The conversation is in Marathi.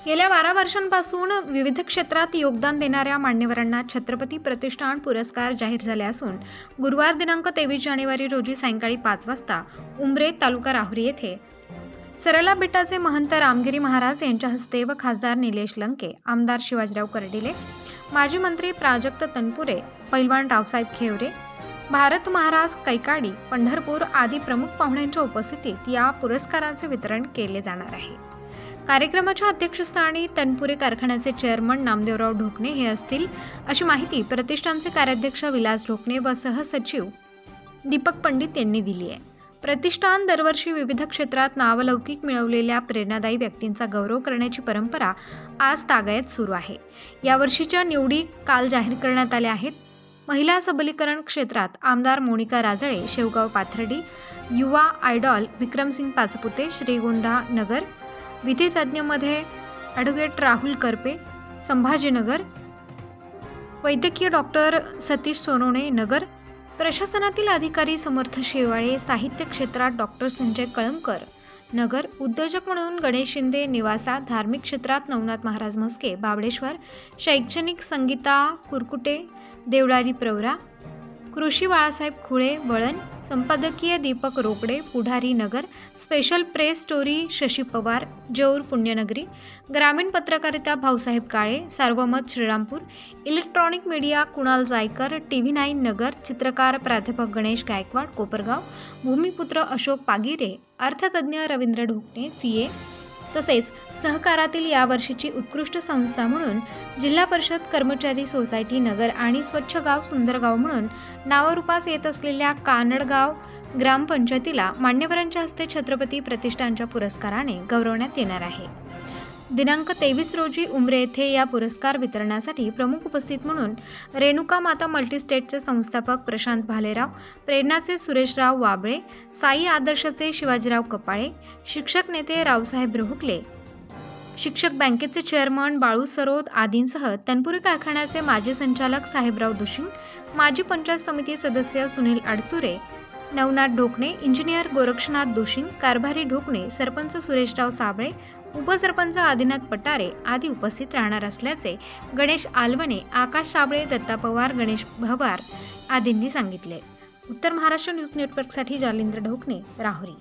गेल्या 12 वर्षांपासून विविध क्षेत्रात योगदान देणाऱ्या मान्यवरांना छत्रपती प्रतिष्ठान पुरस्कार जाहीर झाले असून गुरुवार दिनांक 23 जानेवारी रोजी सायंकाळी 5 वाजता उमरे तालुका राहुरी येथे सरला बेटाचे महंत रामगिरी महाराज यांच्या हस्ते व खासदार निलेश लंके, आमदार शिवाजीराव कर्डिले, माजी मंत्री प्राजक्त तनपुरे, पैलवान रावसाहेब खेवरे, भारत महाराज कैकाडी, पंढरपूर आदी प्रमुख पाहुण्यांच्या उपस्थितीत या पुरस्काराचे वितरण केले जाणार आहे। कार्यक्रमाच्या अध्यक्षस्थानी तनपुरे कारखान्याचे चेअरमन नामदेवराव ढोकणे हे असतील अशी माहिती प्रतिष्ठानचे कार्याध्यक्ष विलास ढोकणे व सहसचिव दीपक पंडित यांनी दिली आहे। प्रतिष्ठान दरवर्षी विविध क्षेत्रात नावलौकिक मिळवलेल्या प्रेरणादायी व्यक्तींचा गौरव करण्याची परंपरा आज तागायत सुरू आहे। यावर्षीच्या निवडी काल जाहीर करण्यात आल्या आहेत। महिला सबलीकरण क्षेत्रात आमदार मोनिका राजळे, शेवगाव पाथर्डी, युवा आयडॉल विक्रमसिंग पाचपुते, श्रीगोंदा नगर, विधितज्ञमध्ये ॲडव्होकेट राहुल करपे, संभाजीनगर, वैद्यकीय डॉक्टर सतीश सोनवणे नगर, प्रशासनातील अधिकारी समर्थ शेवाळे, साहित्य क्षेत्रात डॉक्टर संजय कळमकर नगर, उद्योजक म्हणून गणेश शिंदे निवासा, धार्मिक क्षेत्रात नवनाथ महाराज म्हस्के बाबळेश्वर, शैक्षणिक संगीता कुरकुटे देवळारी प्रवरा, कृषी बाळासाहेब खुळे वळण, संपादकीय Deepak Rokade Pudhari Nagar, special press story Shashi Pawar जौर पुण्यनगरी, ग्रामीण पत्रकारिता Bhausaheb Kale Sarvamat Shrirampur, electronic media Kunal Jaykar TV9 Nagar, चित्रकार प्राध्यापक गणेश गायकवाड कोपरगाव, भूमिपुत्र अशोक पागिरे, अर्थतज्ञ रवींद्र ढोकणे CA, तसेच सहकारातील यावर्षीची उत्कृष्ट संस्था म्हणून जिल्हा परिषद कर्मचारी सोसायटी नगर आणि स्वच्छ गाव सुंदर गाव म्हणून नावारूपास येत असलेल्या कानडगाव ग्रामपंचायतीला मान्यवरांच्या हस्ते छत्रपती प्रतिष्ठानच्या पुरस्काराने गौरवण्यात येणार आहे। दिनांक 23 रोजी उमरे येथे या पुरस्कार वितरणासाठी प्रमुख उपस्थित म्हणून रेणुका माता मल्टीस्टेटचे संस्थापक प्रशांत भालेराव, प्रेरणाचे सुरेशराव वाबळे, साई आदर्शचे शिवाजीराव कपाळे, शिक्षक नेते रावसाहेब रोहकले, शिक्षक बँकेचे चेअरमन बाळू सरोद आदींसह तनपुरे कारखान्याचे माजी संचालक साहेबराव दुशिंग, माजी पंचायत समिती सदस्य सुनील अडसुरे, नवनाथ ढोकणे, इंजिनियर गोरक्षनाथ दोशिंग, कारभारी ढोकणे, सरपंच सुरेशराव साबळे, उपसरपंच आदिनाथ पटारे आदी उपस्थित राहणार असल्याचे गणेश आलवणे, आकाश साबळे, दत्ता पवार, गणेश भवार आदींनी सांगितले। उत्तर महाराष्ट्र न्यूज नेटवर्कसाठी जालिंद्र ढोकणे, राहुरी।